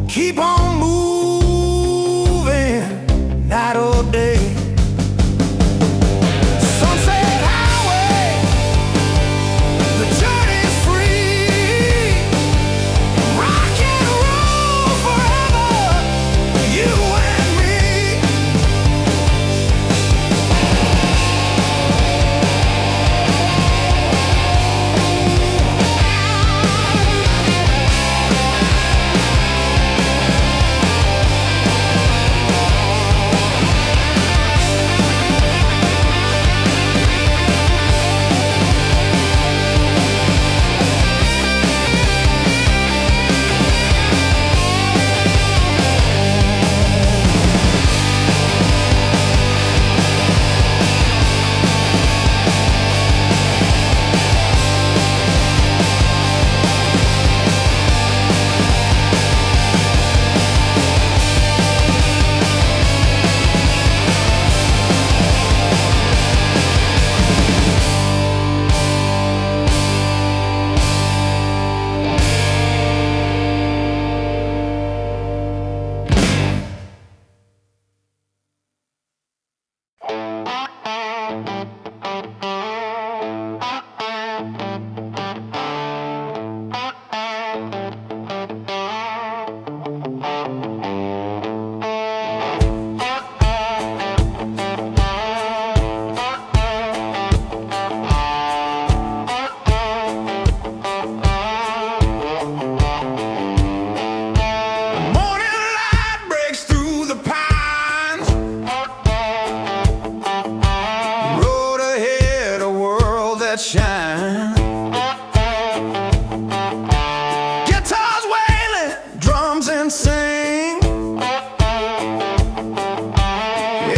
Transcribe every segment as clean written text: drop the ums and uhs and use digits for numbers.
Keep on moving, night or day. Sunset highway, the journey's free. Rock and roll forever, you and me. Shine. Guitars wailing, drums and sing.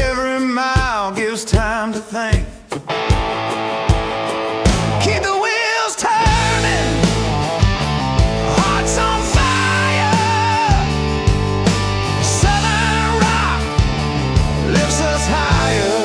Every mile gives time to think. Keep the wheels turning, hearts on fire. Southern rock lifts us higher.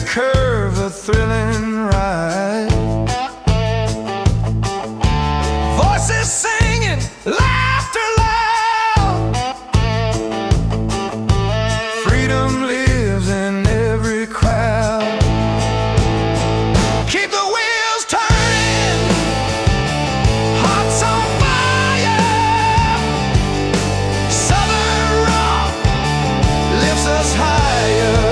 Curve a thrilling ride. Voices singing, laughter loud. Freedom lives in every crowd. Keep the wheels turning, hearts on fire. Southern rock lifts us higher.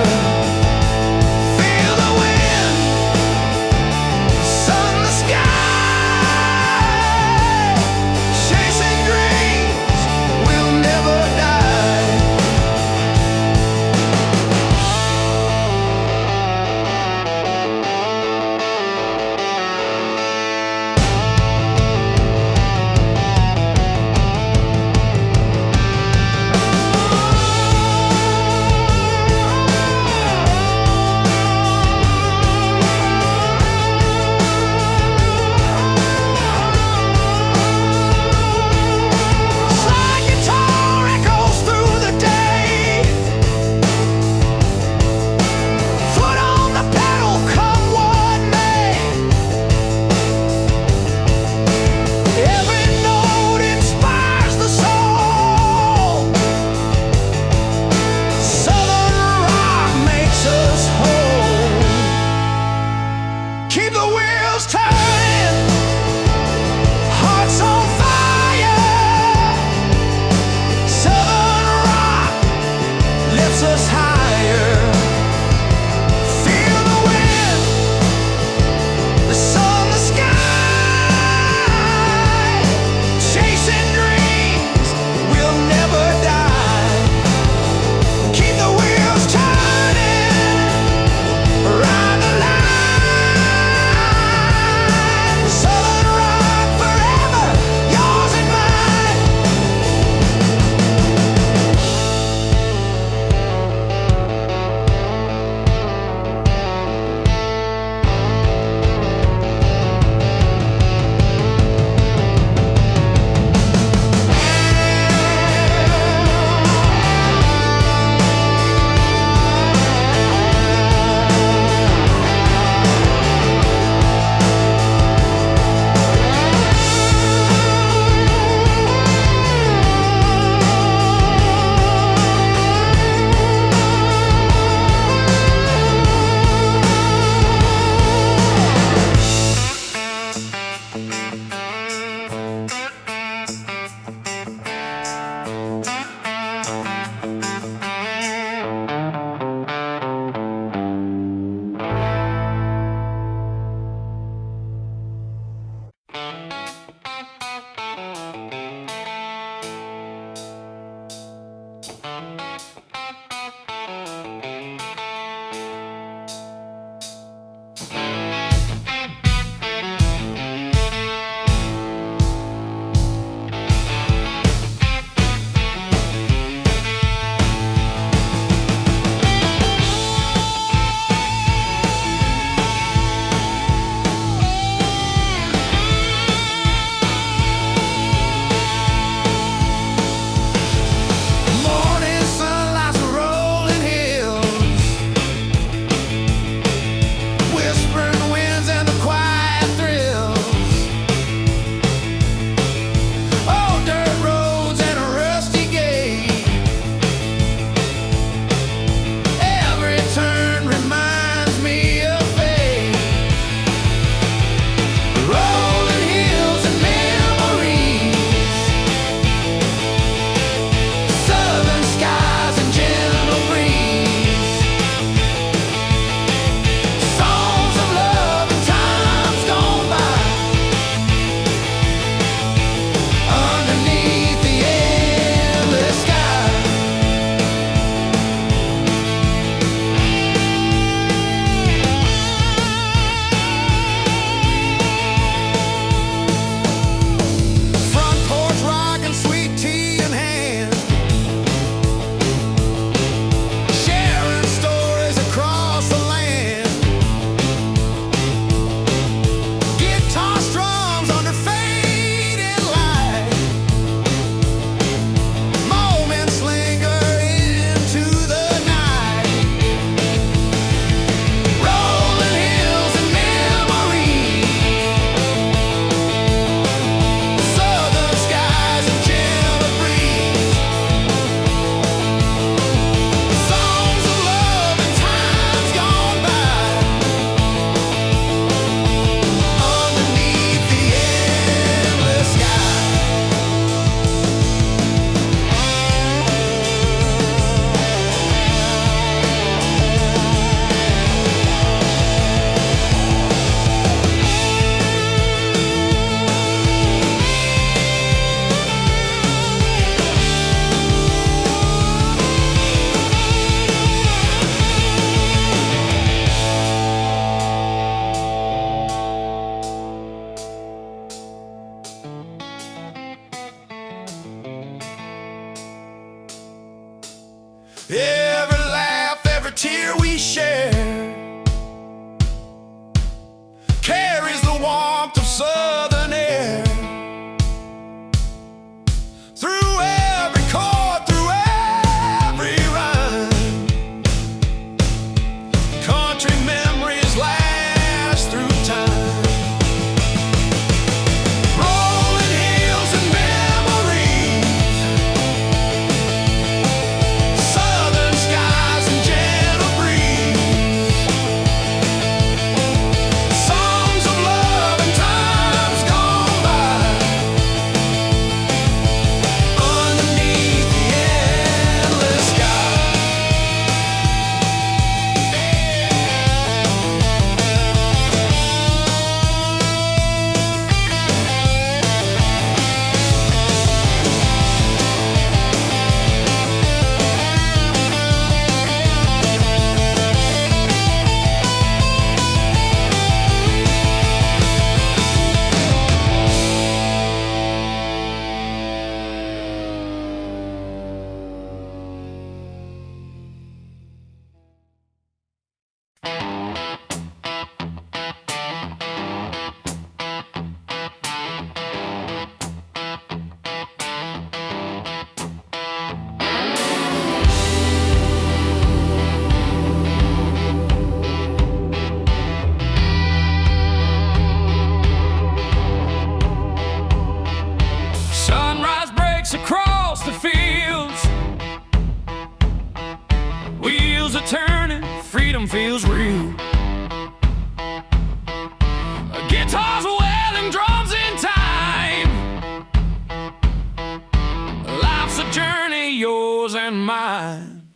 share carries the warmth of southern air through every chord, through every rhyme. Country memories last through time. Rolling hills and memories, southern skies and gentle breeze, songs of love and times gone by, underneath the endless sky. Sunrise breaks across the fields, wheels are turning, freedom feels real. Guitars wailing, drums in time. Life's a journey, yours and mine.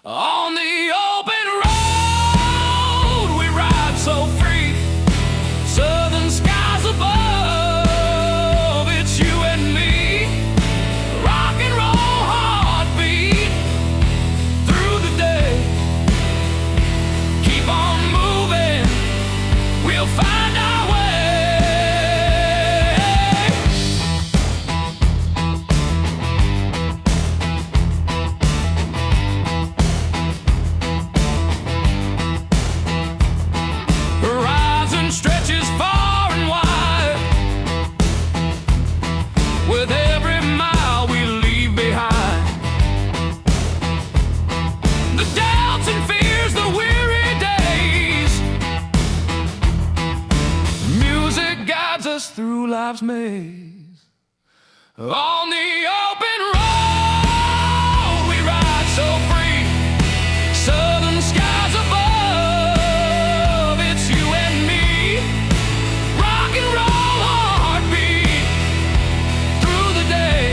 On the open road we ride so free, southern skies above, it's you and me. Rock and roll heartbeat through the day. Keep on moving, we'll find our way. Horizon stretches far and wide, with every mile we leave behind. The doubts and fears, the weary days, music guides us through life's maze. On the open road we ride so free, southern skies above, it's you and me. Rock and roll heartbeat through the day.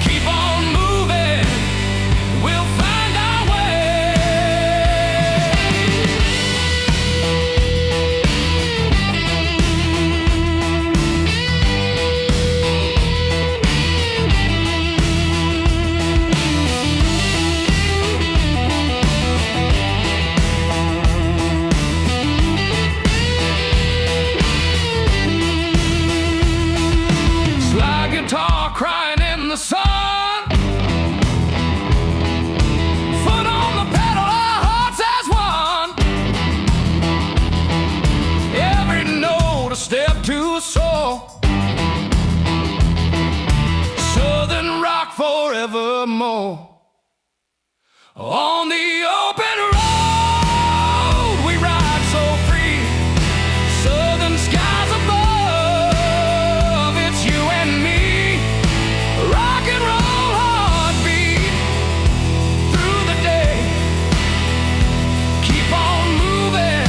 Keep on moving, we'll find our way. Slide guitar crying in the sun, foot on the pedal, our hearts as one. Every note a step to a soul, southern rock forevermore. On the open road we ride so free, southern skies above, it's you and me. Rock and roll heartbeat through the day. Keep on moving,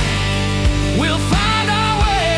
we'll find our way.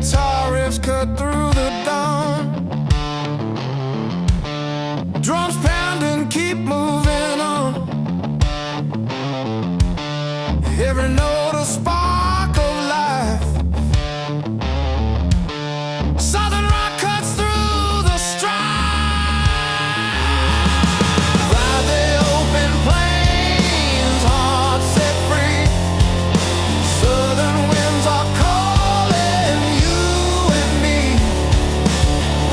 guitar riffs cut through the dawn. Drums pounding, keep moving on. Every note a spark of life. Southern rock cuts through the strife. Ride the open plains, heart set free. Southern winds are calling you and me.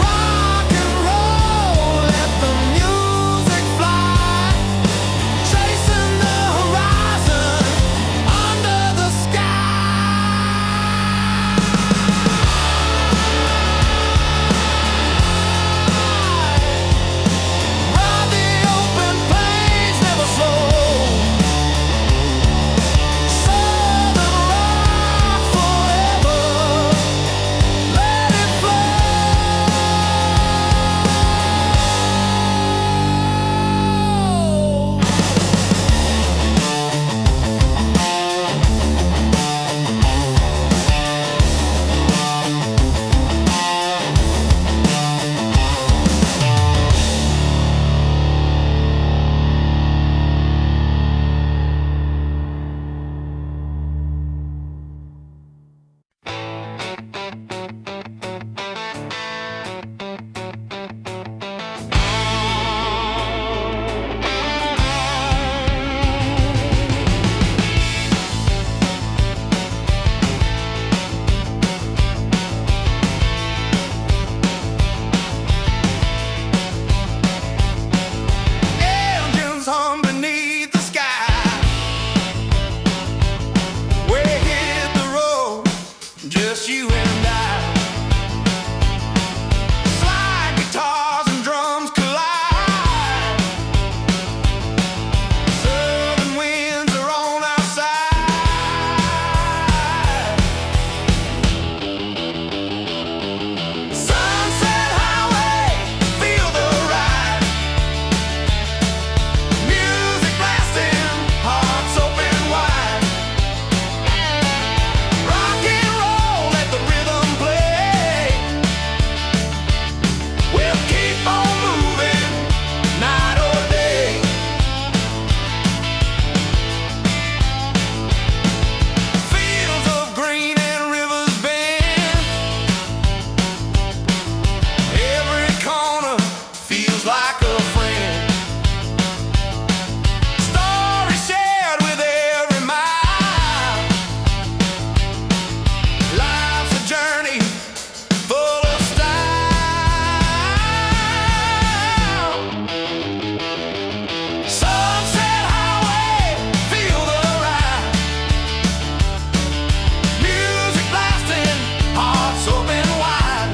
Rock and roll, let the music fly. Chasing the horizon under the sky. Ride the open plains, never slow. Southern rock forever. Let it flow. Engines hum beneath the sky. We hit the road, just you and I. Slide guitars and drums collide. Southern winds are on our side. Sunset Highway, feel the ride. Music blasting, hearts open wide. Rock and roll, let the rhythm play. We'll keep on moving, night or day. Fields of green and rivers bend. Every corner feels like a friend. Story shared with every mile. Life's a journey full of style. Sunset Highway, feel the ride. Music blasting, hearts open wide.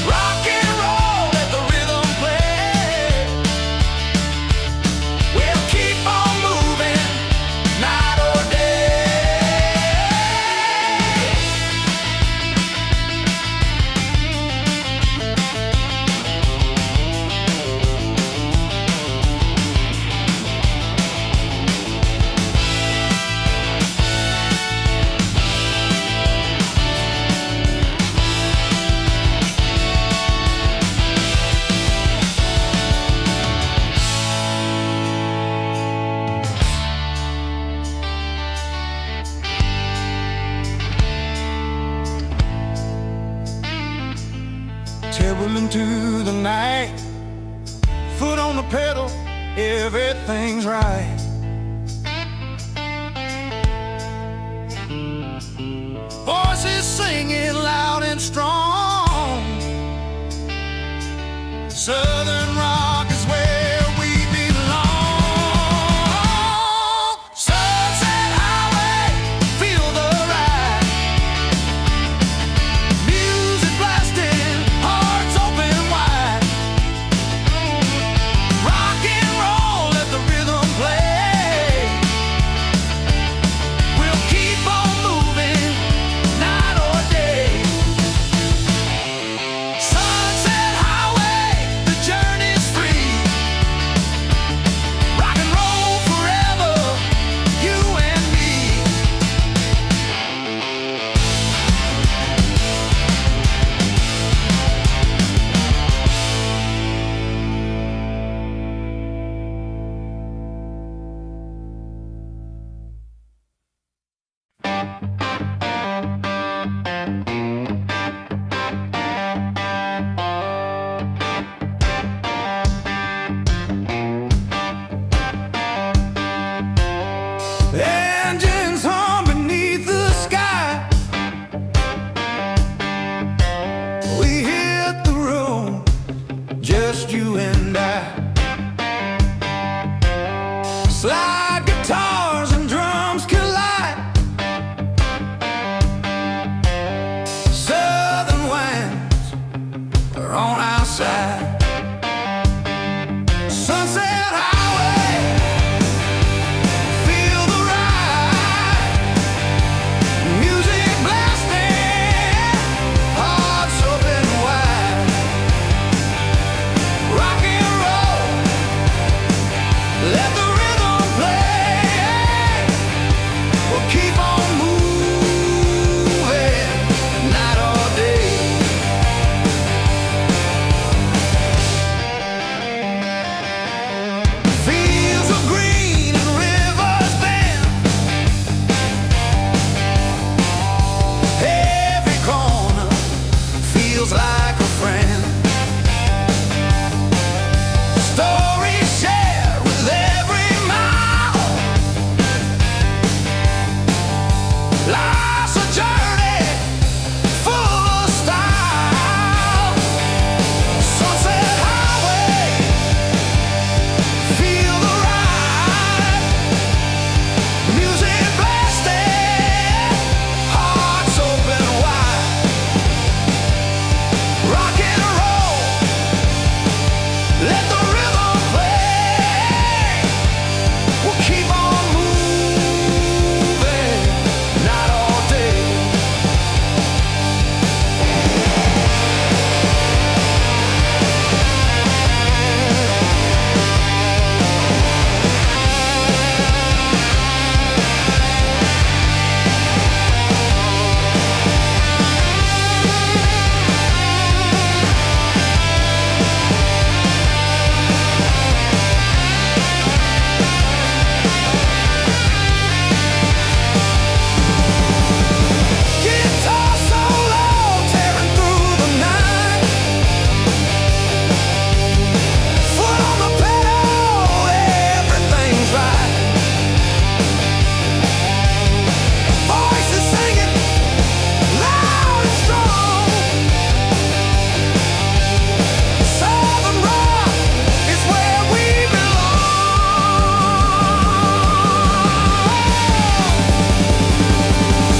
Rock and roll, let the rhythm play. We'll keep on moving, night or day. Table into the night, foot on the pedal, everything's right. Voices singing loud and strong. Southern rock is where we belong. Sunset Highway, feel the ride. Music blasting, hearts open wide. Rock and roll, let the rhythm play. Engines hum beneath the sky. We hit the road, just you and I. Slide guitars and drums collide. Southern winds are on our side. Sunset highway, feel the ride. Music blasting, hearts open wide. Rock and roll, let the rhythm play. We'll keep on moving, night or day. Fields of green and rivers bend. Every corner feels like a friend. Stories shared with every mile. Life's a journey full of style. Sunset highway, feel the ride. Music blasting, hearts open wide. Rock and roll, let the rhythm play. We'll keep on moving, night all day. Guitar solo tearing through the night. Foot on the pedal, everything's right. Voices singing loud and strong. Southern rock is where we belong.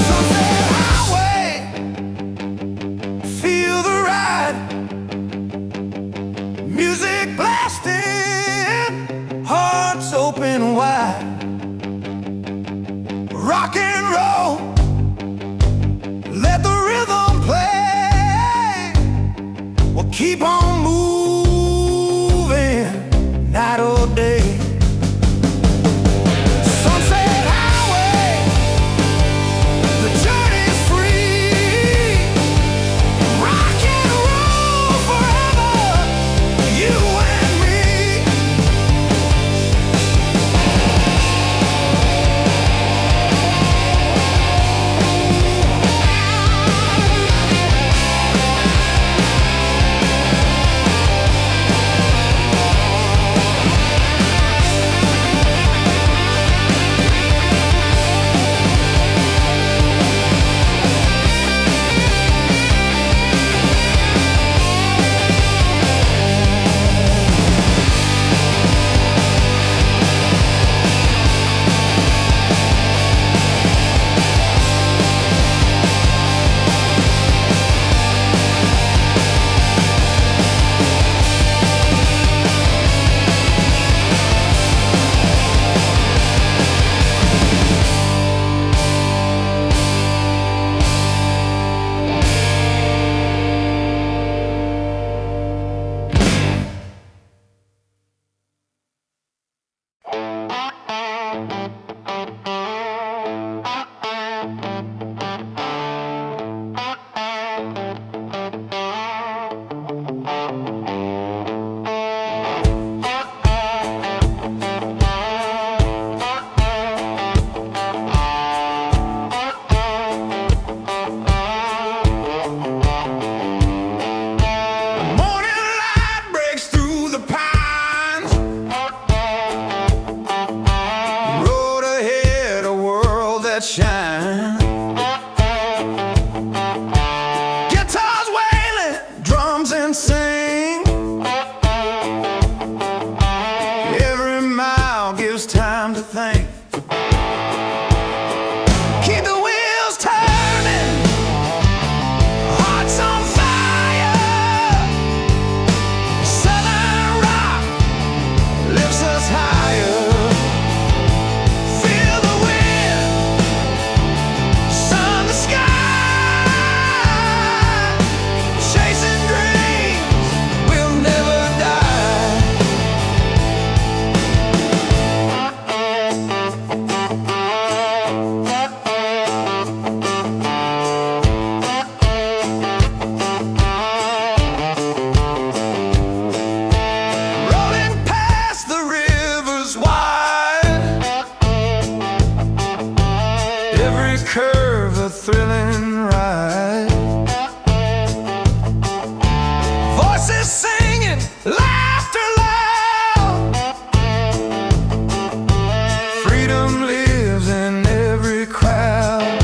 Sunset highway, feel the ride. Music blasting, hearts open wide. Rock and roll, let the rhythm play. We'll keep on moving, night or day. Sunset highway, the journey's free. Rock and roll forever, you and me. that shine. Guitars wailing, drums and sing. Every mile gives time to think. Keep the wheels turning, hearts on fire. Southern rock lifts us higher. Feel the wind, sun, the sky. Chasing dreams, we'll never die. Rolling past the rivers wide, every curve a thrilling ride. Voices singing, laughter loud. Freedom lives in every crowd.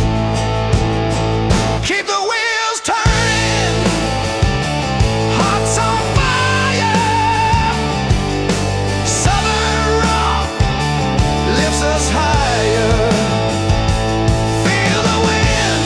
Keep the wheels turning, hearts on fire. Southern rock lifts us higher. Feel the wind,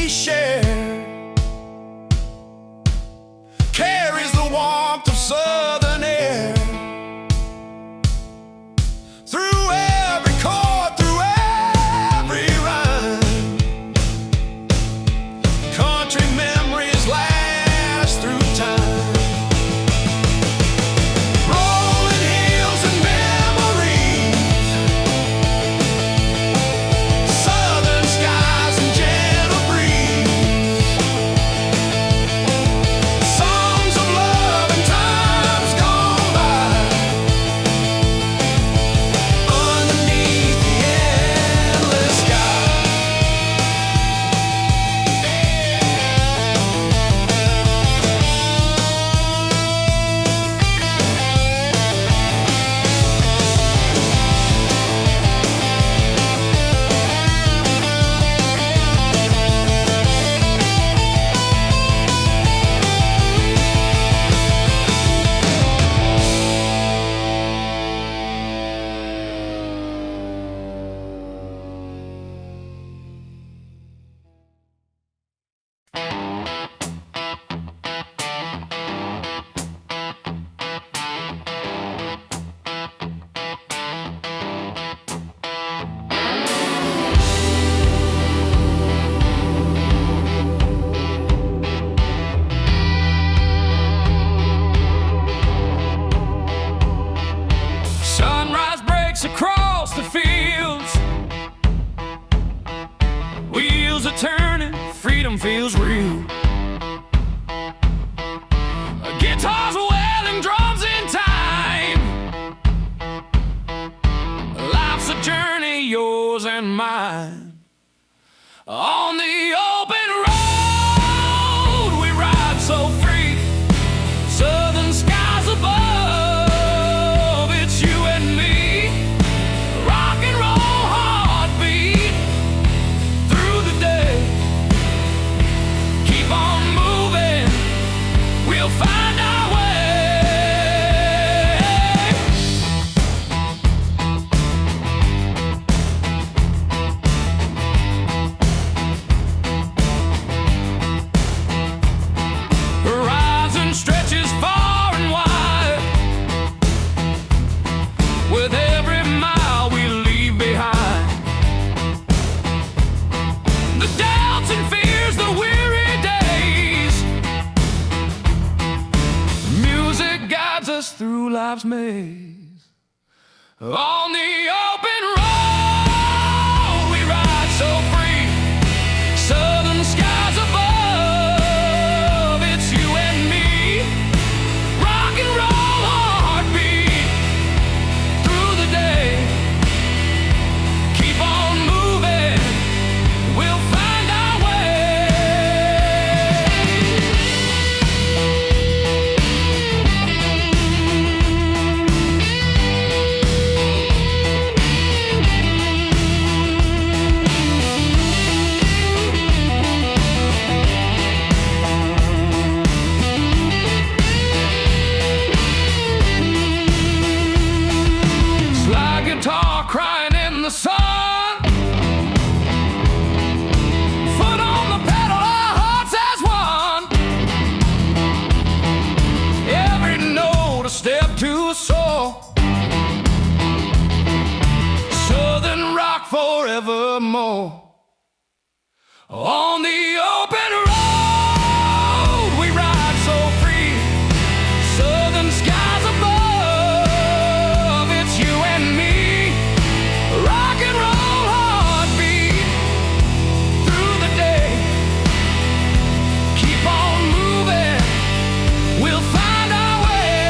we share carries the warmth of southern air through every chord, through every rhyme. Country memories last through time. Rolling hills and memories, southern skies and gentle breeze, songs of love and times gone by, underneath the endless sky. Sunrise breaks across the fields, wheels are turning, freedom feels real. Guitars wailing, drums in time. Life's a journey, yours and mine. On the open road we ride so free, southern skies above, it's you and me. Rock and roll heartbeat through the day. Keep on moving, we'll find our way. Horizon stretches far and wide, with every mile we leave behind. The doubts and fears, the weary days, music guides us through life's maze. On the open road we ride so free, southern skies above, it's you and me. Rock and roll heartbeat through the day. Keep on moving, we'll find our way. Slide guitar crying in the sun, foot on the pedal, our hearts as one. Every note a step to a soul, southern rock forevermore. On the open road we ride so free, southern skies above, it's you and me. Rock and roll heartbeat through the day. Keep on moving, we'll find our way.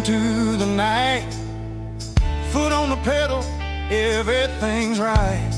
into the night. Foot on the pedal, everything's right.